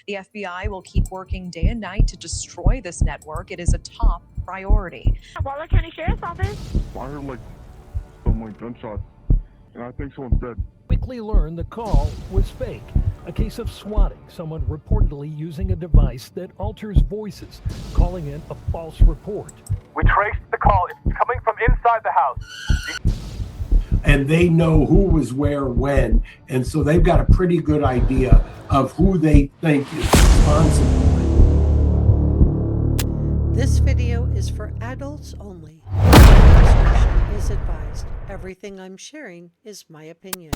The FBI will keep working day and night to destroy this network. It is a top priority. Waller County Sheriff's Office. I heard some gunshots, and I think someone's dead. Quickly learned the call was fake. A case of swatting, someone reportedly using a device that alters voices, calling in a false report. We traced the call. It's coming from inside the house. And they know who was where when, and so they've got a pretty good idea of who they think is responsible. This video is for adults only. Discretion is advised. Everything I'm sharing is my opinion.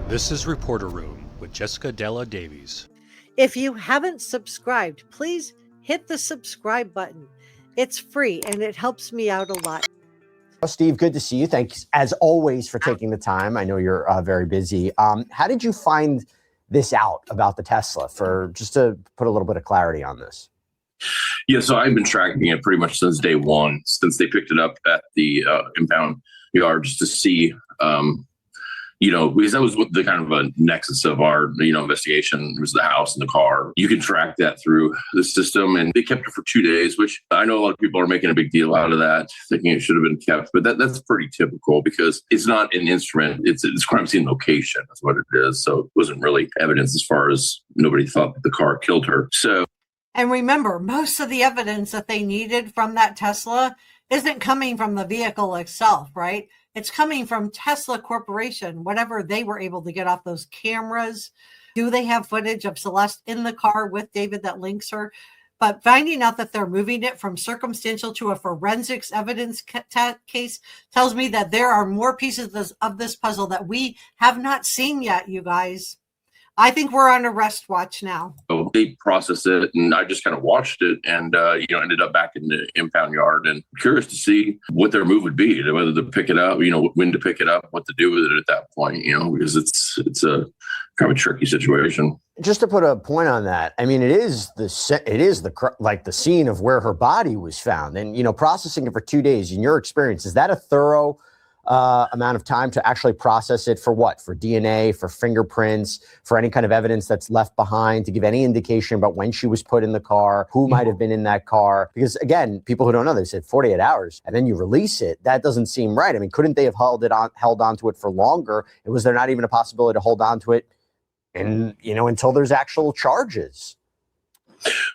This is Reporter Room with Jessica Della Davies. If you haven't subscribed, please hit the subscribe button. It's free and it helps me out a lot. Well, Steve, good to see you. Thanks, as always, for taking the time. I know you're very busy. How did you find this out about the Tesla? Just to put a little bit of clarity on this. Yeah, so I've been tracking it pretty much since day one, since they picked it up at the impound yard, just to see, because that was what the kind of a nexus of our, investigation was the house and the car. You can track that through the system, and they kept it for 2 days, which I know a lot of people are making a big deal out of that, thinking it should have been kept, but that's pretty typical because it's not an instrument. It's crime scene location. That's what it is. So it wasn't really evidence as far as nobody thought that the car killed her. So. And remember, most of the evidence that they needed from that Tesla isn't coming from the vehicle itself, right? It's coming from Tesla Corporation, whatever they were able to get off those cameras. Do they have footage of Celeste in the car with David that links her? But finding out that they're moving it from circumstantial to a forensics evidence case tells me that there are more pieces of this puzzle that we have not seen yet, you guys. I think we're on arrest watch now. So they processed it, and I just kind of watched it, and ended up back in the impound yard, and curious to see what their move would be, whether to pick it up, when to pick it up, what to do with it at that point, because it's a kind of a tricky situation. Just to put a point on that, I mean, it is the scene of where her body was found, and processing it for 2 days. In your experience, is that a thorough amount of time to actually process it for what? For DNA, for fingerprints, for any kind of evidence that's left behind, to give any indication about when she was put in the car, who might have been in that car? Because again, people who don't know, they said 48 hours and then you release it. That doesn't seem right. I mean, couldn't they have held on to it for longer? And was there not even a possibility to hold on to it and, until there's actual charges?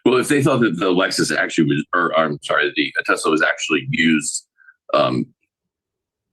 Well, if they thought that the Lexus actually was, the Tesla was actually used,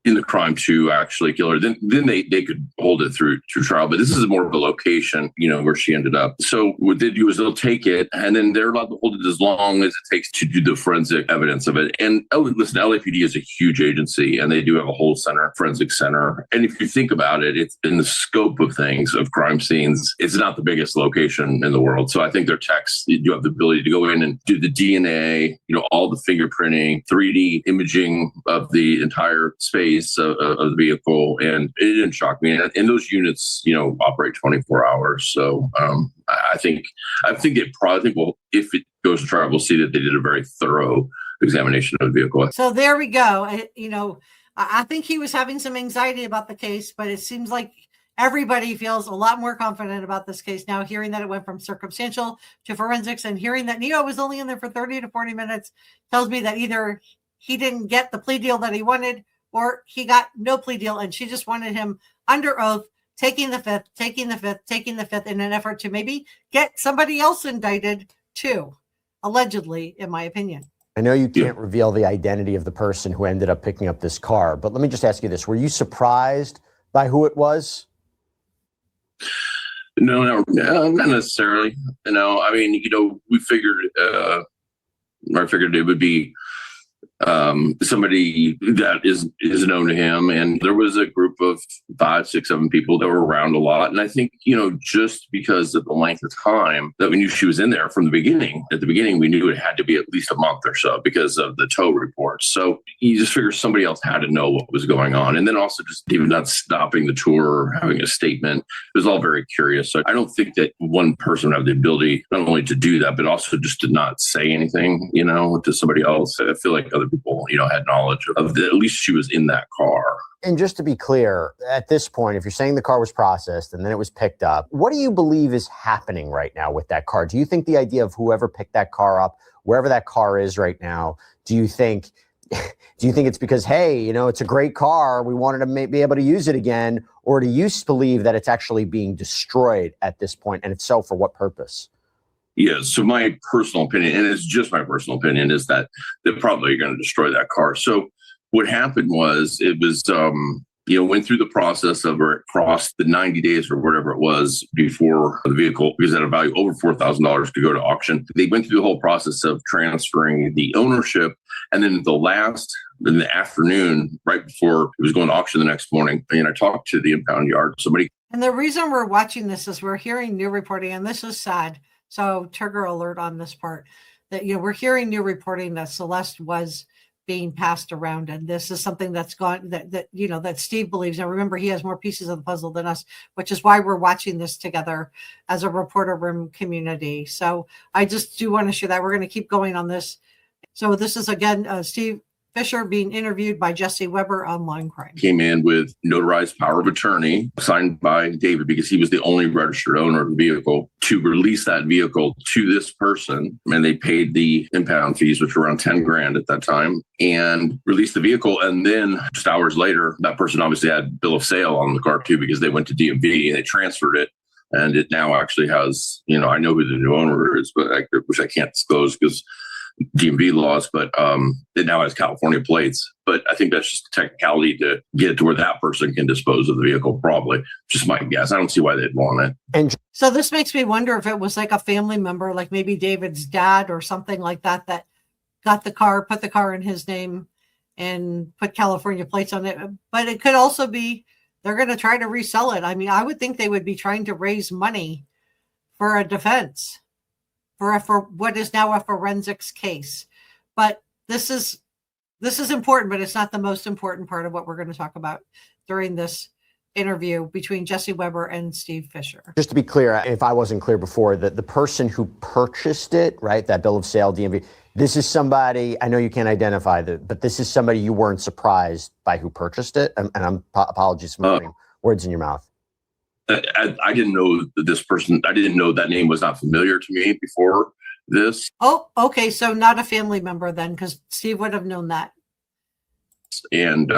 in the crime to actually kill her, then they could hold it through trial. But this is more of a location, where she ended up. So what they do is they'll take it, and then they're allowed to hold it as long as it takes to do the forensic evidence of it. And listen, LAPD is a huge agency, and they do have a whole forensic center. And if you think about it, it's in the scope of things, of crime scenes, it's not the biggest location in the world. So I think their techs do have the ability to go in and do the DNA, all the fingerprinting, 3D imaging of the entire space of the vehicle, and it didn't shock me. And those units, operate 24 hours. So I think if it goes to trial, we'll see that they did a very thorough examination of the vehicle. So there we go. I think he was having some anxiety about the case, but it seems like everybody feels a lot more confident about this case now, hearing that it went from circumstantial to forensics, and hearing that Neo was only in there for 30 to 40 minutes tells me that either he didn't get the plea deal that he wanted, or he got no plea deal, and she just wanted him under oath, taking the fifth in an effort to maybe get somebody else indicted too, allegedly, in my opinion. I know you can't reveal the identity of the person who ended up picking up this car, but let me just ask you this. Were you surprised by who it was? No, not necessarily. I mean, we figured, I figured it would be somebody that is known to him, and there was a group of 5, 6, 7 people that were around a lot. And I think just because of the length of time that we knew she was in there from the beginning, we knew it had to be at least a month or so because of the tow reports. So you just figure somebody else had to know what was going on, and then also just even not stopping the tour or having a statement. It was all very curious. So I don't think that one person would have the ability not only to do that, but also just to not say anything to somebody else. I feel like other people, had knowledge of at least she was in that car. And just to be clear, at this point, if you're saying the car was processed and then it was picked up, what do you believe is happening right now with that car? Do you think the idea of whoever picked that car up, wherever that car is right now, do you think it's because, hey, it's a great car, we wanted to be able to use it again? Or do you believe that it's actually being destroyed at this point? And if so, for what purpose? Yeah, so my personal opinion, and it's just my personal opinion, is that they're probably going to destroy that car. So what happened was it was, went through the process of or it crossed the 90 days or whatever it was before the vehicle, because it had a value over $4,000 to go to auction. They went through the whole process of transferring the ownership. And then in the afternoon, right before it was going to auction the next morning, and I talked to the impound yard, somebody. And the reason we're watching this is we're hearing new reporting, and this is sad. So trigger alert on this part that, we're hearing new reporting that Celeste was being passed around. And this is something that's gone that Steve believes. Now, remember, he has more pieces of the puzzle than us, which is why we're watching this together as a reporter room community. So I just do want to share that. We're going to keep going on this. So this is, again, Steve Fischer being interviewed by Jesse Weber on Line Crime. Came in with notarized power of attorney signed by David, because he was the only registered owner of the vehicle, to release that vehicle to this person. And they paid the impound fees, which were around 10 grand at that time, and released the vehicle. And then just hours later, that person obviously had bill of sale on the car too, because they went to DMV and they transferred it. And it now actually has, I know who the new owner is, but which I can't disclose because DMV laws, but it now has California plates. But I think that's just a technicality to get it to where that person can dispose of the vehicle, probably. Just my guess. I don't see why they'd want it. And so this makes me wonder if it was like a family member, like maybe David's dad or something like that, that got the car, put the car in his name and put California plates on it. But it could also be they're going to try to resell it. I mean, I would think they would be trying to raise money for a defense. For what is now a forensics case. But this is important, but it's not the most important part of what we're going to talk about during this interview between Jesse Weber and Steve Fischer. Just to be clear, if I wasn't clear before, that the person who purchased it, right, that bill of sale, DMV, this is somebody, I know you can't identify but this is somebody you weren't surprised by who purchased it. And I'm apologies for putting words in your mouth. I didn't know this person. I didn't know that name was not familiar to me before this. Oh, okay. So not a family member then, because Steve would have known that. And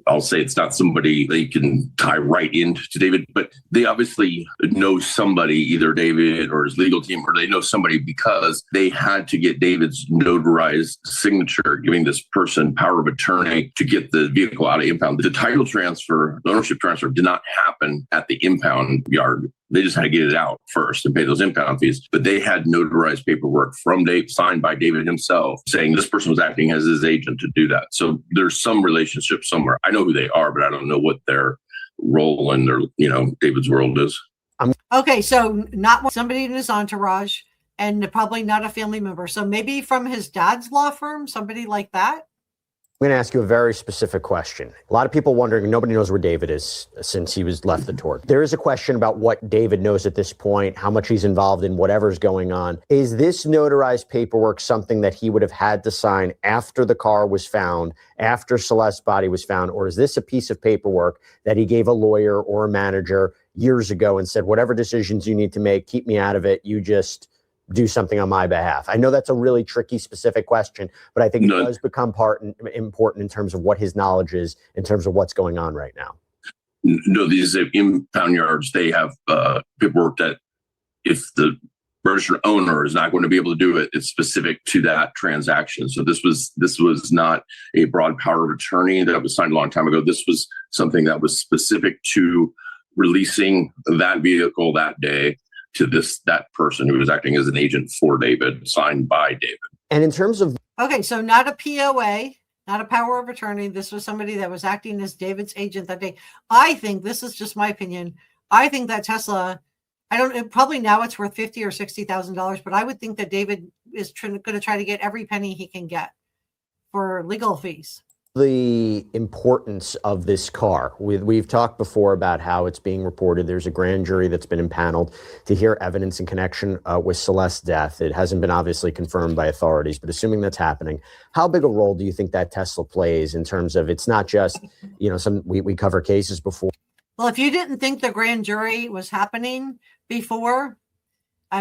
I'll say it's not somebody they can tie right into David, but they obviously know somebody, either David or his legal team, or they know somebody because they had to get David's notarized signature, giving this person power of attorney to get the vehicle out of impound. The title transfer, the ownership transfer did not happen at the impound yard. They just had to get it out first and pay those impound fees. But they had notarized paperwork from Dave, signed by David himself, saying this person was acting as his agent to do that. So there's some relationship somewhere. I know who they are, but I don't know what their role in their, David's world is. Okay, so not somebody in his entourage and probably not a family member. So maybe from his dad's law firm, somebody like that. I'm going to ask you a very specific question. A lot of people wondering, nobody knows where David is since he was left the torque. There is a question about what David knows at this point, how much he's involved in whatever's going on. Is this notarized paperwork something that he would have had to sign after the car was found, after Celeste's body was found, or is this a piece of paperwork that he gave a lawyer or a manager years ago and said, whatever decisions you need to make, keep me out of it, you just do something on my behalf? I know that's a really tricky, specific question, but I think it does become important in terms of what his knowledge is, in terms of what's going on right now. No, these impound yards, they have paperwork that if the registered owner is not going to be able to do it, it's specific to that transaction. So this was not a broad power of attorney that was signed a long time ago. This was something that was specific to releasing that vehicle that day to that person who was acting as an agent for David, signed by David. And in terms of... Okay, so not a POA, not a power of attorney. This was somebody that was acting as David's agent that day. I think, this is just my opinion, I think that Tesla, probably now it's worth $50,000 or $60,000, but I would think that David is going to try to get every penny he can get for legal fees. The importance of this car. We've talked before about how it's being reported. There's a grand jury that's been impaneled to hear evidence in connection with Celeste's death. It hasn't been obviously confirmed by authorities, but assuming that's happening, how big a role do you think that Tesla plays in terms of it's not just, we cover cases before. Well, if you didn't think the grand jury was happening before,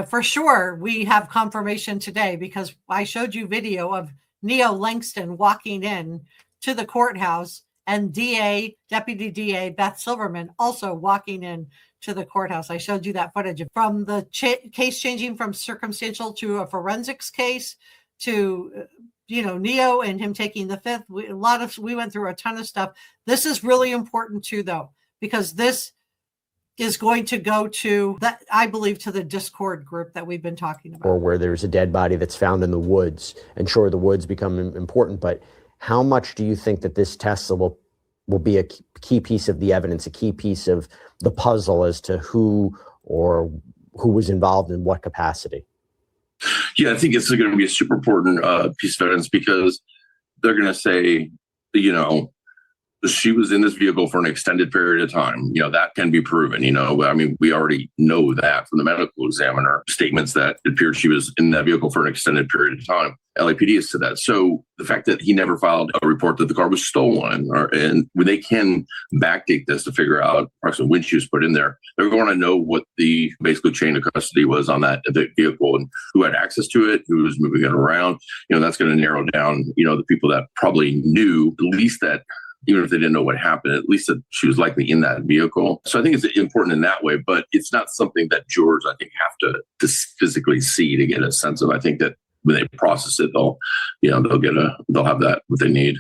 for sure we have confirmation today, because I showed you video of Neo Langston walking in to the courthouse, and Deputy DA Beth Silverman also walking in to the courthouse. I showed you that footage from the case changing from circumstantial to a forensics case to, Neo and him taking the fifth. We went through a ton of stuff. This is really important too, though, because this is going to go to that, I believe, to the Discord group that we've been talking about. Or where there's a dead body that's found in the woods, and sure, the woods become important, but how much do you think that this Tesla will be a key piece of the evidence, a key piece of the puzzle as to who was involved in what capacity? Yeah, I think it's going to be a super important piece of evidence, because they're going to say, she was in this vehicle for an extended period of time. That can be proven. We already know that from the medical examiner statements that it appeared she was in that vehicle for an extended period of time. LAPD has said that. So the fact that he never filed a report that the car was stolen, and when they can backdate this to figure out approximately when she was put in there, they're going to know what the basically chain of custody was on that vehicle and who had access to it, who was moving it around. That's going to narrow down, the people that probably knew, at least that, even if they didn't know what happened, at least that she was likely in that vehicle. So I think it's important in that way, but it's not something that jurors, I think, have to physically see to get a sense of. I think that when they process it, they'll have that what they need.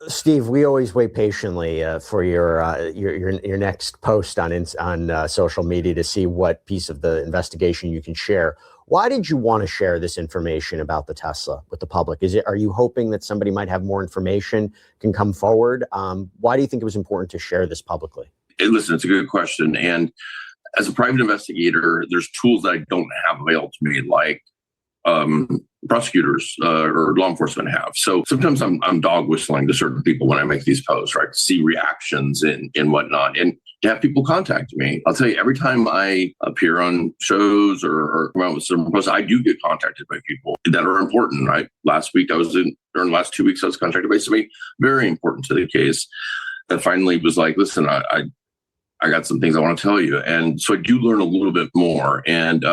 Steve, we always wait patiently for your next post on social media to see what piece of the investigation you can share. Why did you want to share this information about the Tesla with the public? Are you hoping that somebody might have more information, can come forward? Why do you think it was important to share this publicly? Listen, it's a good question. And as a private investigator, there's tools that I don't have available to me, like prosecutors or law enforcement have. So sometimes I'm dog whistling to certain people when I make these posts, right? To see reactions and whatnot. And to have people contact me. I'll tell you, every time I appear on shows or come out with some posts, I do get contacted by people that are important, right? Last week during the last 2 weeks, I was contacted by somebody very important to the case that finally was like, listen, I got some things I want to tell you. And so I do learn a little bit more. And,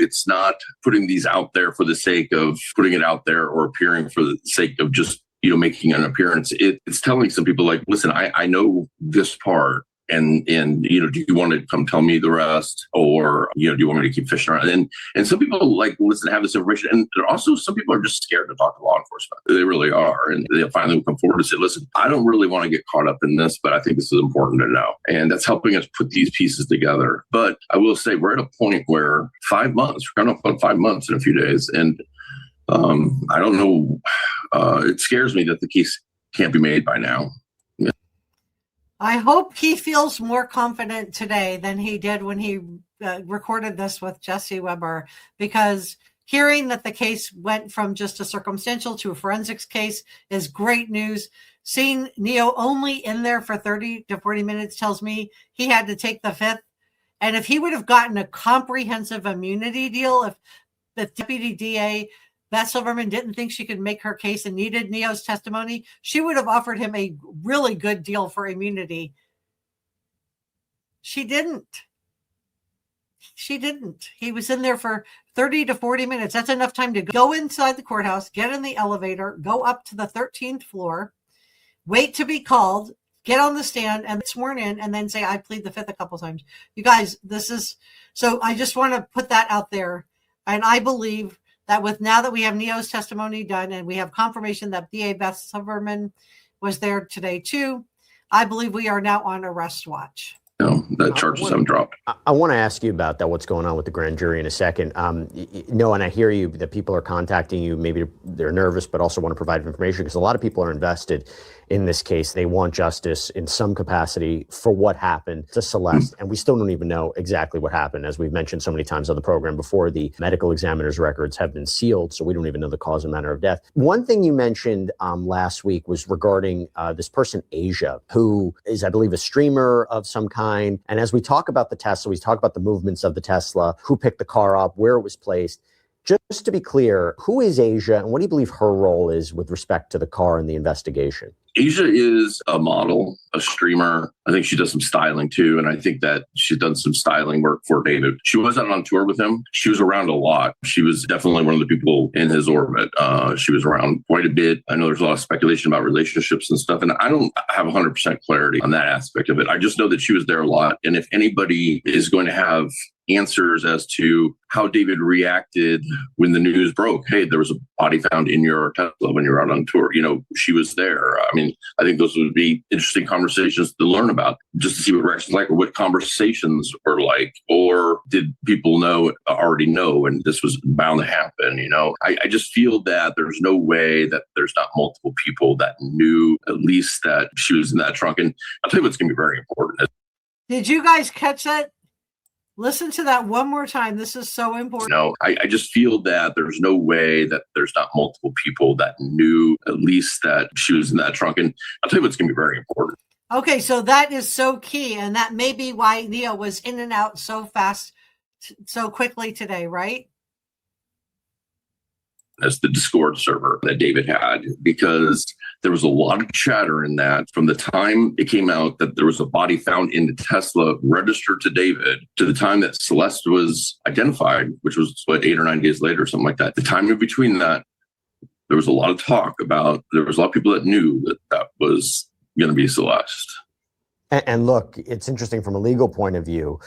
it's not putting these out there for the sake of putting it out there or appearing for the sake of just, making an appearance. It's telling some people like, listen, I know this part. And do you want to come tell me the rest, or do you want me to keep fishing around? And some people listen, have this information, and there are also some people are just scared to talk to law enforcement. They really are, and they finally come forward and say, "Listen, I don't really want to get caught up in this, but I think this is important to know," and that's helping us put these pieces together. But I will say we're at a point where 5 months, we're coming up on 5 months in a few days, and I don't know. It scares me that the case can't be made by now. I hope he feels more confident today than he did when he recorded this with Jesse Weber, because hearing that the case went from just a circumstantial to a forensics case is great news. Seeing Neo only in there for 30 to 40 minutes tells me he had to take the fifth. And if he would have gotten a comprehensive immunity deal, if the Deputy DA Beth Silverman didn't think she could make her case and needed Neo's testimony, she would have offered him a really good deal for immunity. She didn't. He was in there for 30 to 40 minutes. That's enough time to go inside the courthouse, get in the elevator, go up to the 13th floor, wait to be called, get on the stand and sworn in, and then say, I plead the fifth a couple times. You guys, so I just want to put that out there. And I believe that now that we have Neo's testimony done and we have confirmation that DA Beth Silverman was there today too, I believe we are now on arrest watch. No, the charges haven't dropped. I want to ask you about that, what's going on with the grand jury in a second. No, and I hear you that people are contacting you. Maybe they're nervous, but also want to provide information, because a lot of people are invested in this case. They want justice in some capacity for what happened to Celeste. And we still don't even know exactly what happened. As we've mentioned so many times on the program before, the medical examiner's records have been sealed, so we don't even know the cause and manner of death. One thing you mentioned last week was regarding this person, Asia, who is, I believe, a streamer of some kind. And as we talk about the Tesla, we talk about the movements of the Tesla, who picked the car up, where it was placed. Just to be clear, who is Asia and what do you believe her role is with respect to the car and the investigation? Asia is a model, a streamer. I think she does some styling too. And I think that she's done some styling work for David. She wasn't on tour with him. She was around a lot. She was definitely one of the people in his orbit. She was around quite a bit. I know there's a lot of speculation about relationships and stuff. And I don't have 100% clarity on that aspect of it. I just know that she was there a lot. And if anybody is going to have answers as to how David reacted when the news broke, hey, there was a body found in your Tesla when you were out on tour. She was there. I mean, I think those would be interesting conversations to learn about, just to see what reactions like or what conversations were like. Or did people already know, and this was bound to happen? I just feel that there's no way that there's not multiple people that knew at least that she was in that trunk. And I'll tell you what's going to be very important. Did you guys catch that? Listen to that one more time. This is so important. I just feel that there's no way that there's not multiple people that knew at least that she was in that trunk. And I'll tell you what's going to be very important. Okay, so that is so key. And that may be why Neo was in and out so fast, so quickly today, right? As the Discord server that David had, because there was a lot of chatter in that from the time it came out that there was a body found in the Tesla registered to David to the time that Celeste was identified, which was 8 or 9 days later, something like that. The time in between that, there was a lot of talk about, there was a lot of people that knew that was going to be Celeste. And look, it's interesting from a legal point of view.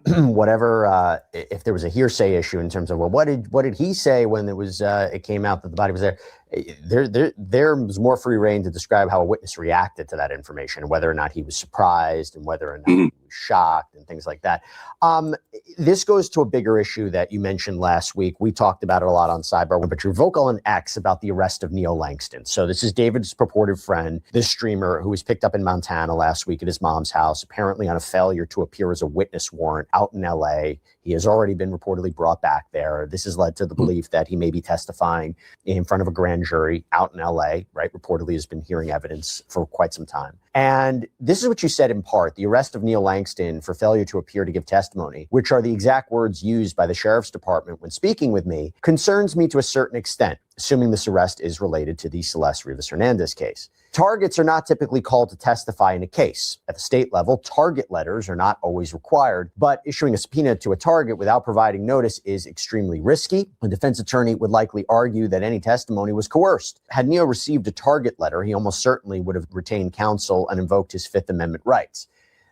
Whatever, if there was a hearsay issue in terms of, well, what did he say when it came out that the body was there? There was more free reign to describe how a witness reacted to that information, whether or not he was surprised and whether or not he was shocked and things like that. This goes to a bigger issue that you mentioned last week. We talked about it a lot on Cyber, but you're vocal on X about the arrest of Neo Langston. So this is David's purported friend, this streamer who was picked up in Montana last week at his mom's house, apparently on a failure to appear as a witness warrant out in LA. He has already been reportedly brought back there. This has led to the belief that he may be testifying in front of a grand jury out in LA, right? Reportedly has been hearing evidence for quite some time. And this is what you said in part, the arrest of Neo Langston for failure to appear to give testimony, which are the exact words used by the sheriff's department when speaking with me, concerns me to a certain extent, assuming this arrest is related to the Celeste Rivas Hernandez case. Targets are not typically called to testify in a case. At the state level, target letters are not always required, but issuing a subpoena to a target without providing notice is extremely risky. A defense attorney would likely argue that any testimony was coerced. Had Neo received a target letter, he almost certainly would have retained counsel and invoked his Fifth Amendment rights.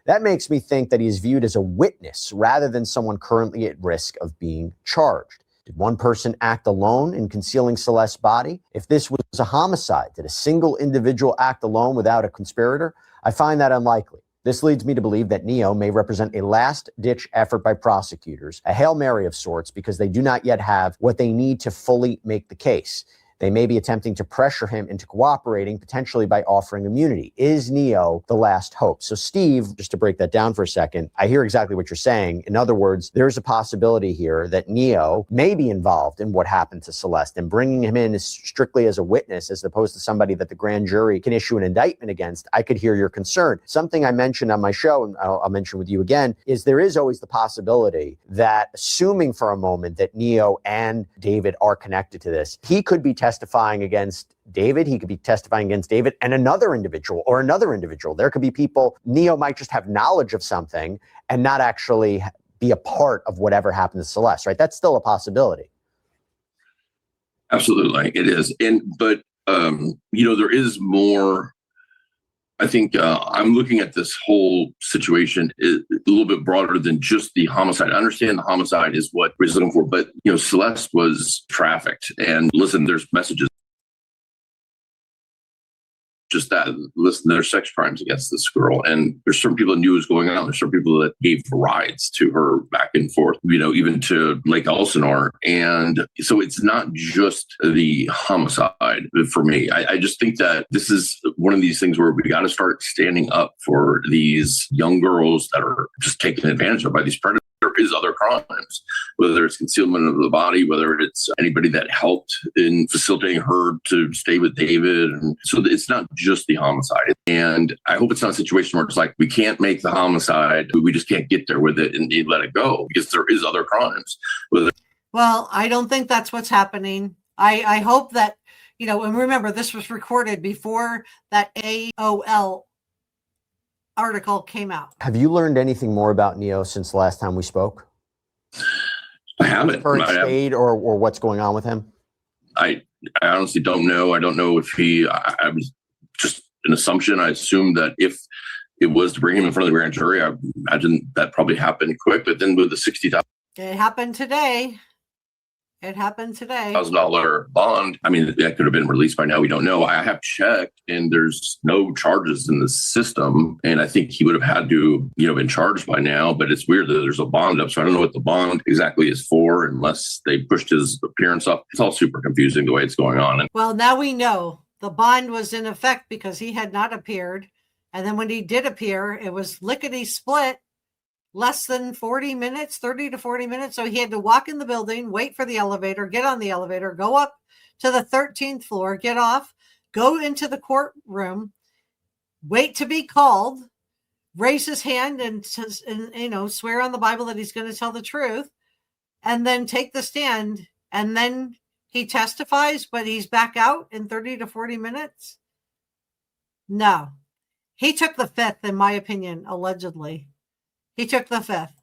That makes me think that he is viewed as a witness rather than someone currently at risk of being charged. Did one person act alone in concealing Celeste's body? If this was a homicide, did a single individual act alone without a conspirator? I find that unlikely. This leads me to believe that Neo may represent a last-ditch effort by prosecutors, a Hail Mary of sorts, because they do not yet have what they need to fully make the case. They may be attempting to pressure him into cooperating, potentially by offering immunity. Is Neo the last hope? So, Steve, just to break that down for a second, I hear exactly what you're saying. In other words, there's a possibility here that Neo may be involved in what happened to Celeste, and bringing him in strictly as a witness, as opposed to somebody that the grand jury can issue an indictment against. I could hear your concern. Something I mentioned on my show, and I'll mention with you again, is there is always the possibility that, assuming for a moment that Neo and David are connected to this, he could be testifying against David. He could be testifying against David and another individual or another individual. There could be people, Neo might just have knowledge of something and not actually be a part of whatever happened to Celeste, right? That's still a possibility. Absolutely, it is. But there is more. I think I'm looking at this whole situation a little bit broader than just the homicide. I understand the homicide is what we're looking for, but Celeste was trafficked. And listen, there's messages just that. Listen, there's sex crimes against this girl, and there's certain people that knew what was going on. There's certain people that gave rides to her back and forth, even to Lake Elsinore. And so it's not just the homicide for me. I just think that this is one of these things where we got to start standing up for these young girls that are just taken advantage of by these predators. There is other crimes, whether it's concealment of the body, whether it's anybody that helped in facilitating her to stay with David. And so it's not just the homicide. And I hope it's not a situation where it's like, we can't make the homicide, we just can't get there with it and let it go, because there is other crimes. Well, I don't think that's what's happening. I hope that, and remember, this was recorded before that AOL article came out. Have you learned anything more about Neo since the last time we spoke? I haven't. Current state or what's going on with him? I honestly don't know. I don't know if I was just an assumption. I assumed that if it was to bring him in front of the grand jury, I imagine that probably happened quick. But then with the $60,000. It happened today. $1,000 bond. I mean, that could have been released by now. We don't know. I have checked, and there's no charges in the system. And I think he would have had to, been charged by now. But it's weird that there's a bond up. So I don't know what the bond exactly is for, unless they pushed his appearance up. It's all super confusing the way it's going on. Well, now we know the bond was in effect because he had not appeared. And then when he did appear, it was lickety split. Less than 40 minutes, 30 to 40 minutes. So he had to walk in the building, wait for the elevator, get on the elevator, go up to the 13th floor, get off, go into the courtroom, wait to be called, raise his hand and swear on the Bible that he's going to tell the truth, and then take the stand. And then he testifies, but he's back out in 30 to 40 minutes. No, he took the fifth, in my opinion, allegedly. He took the fifth.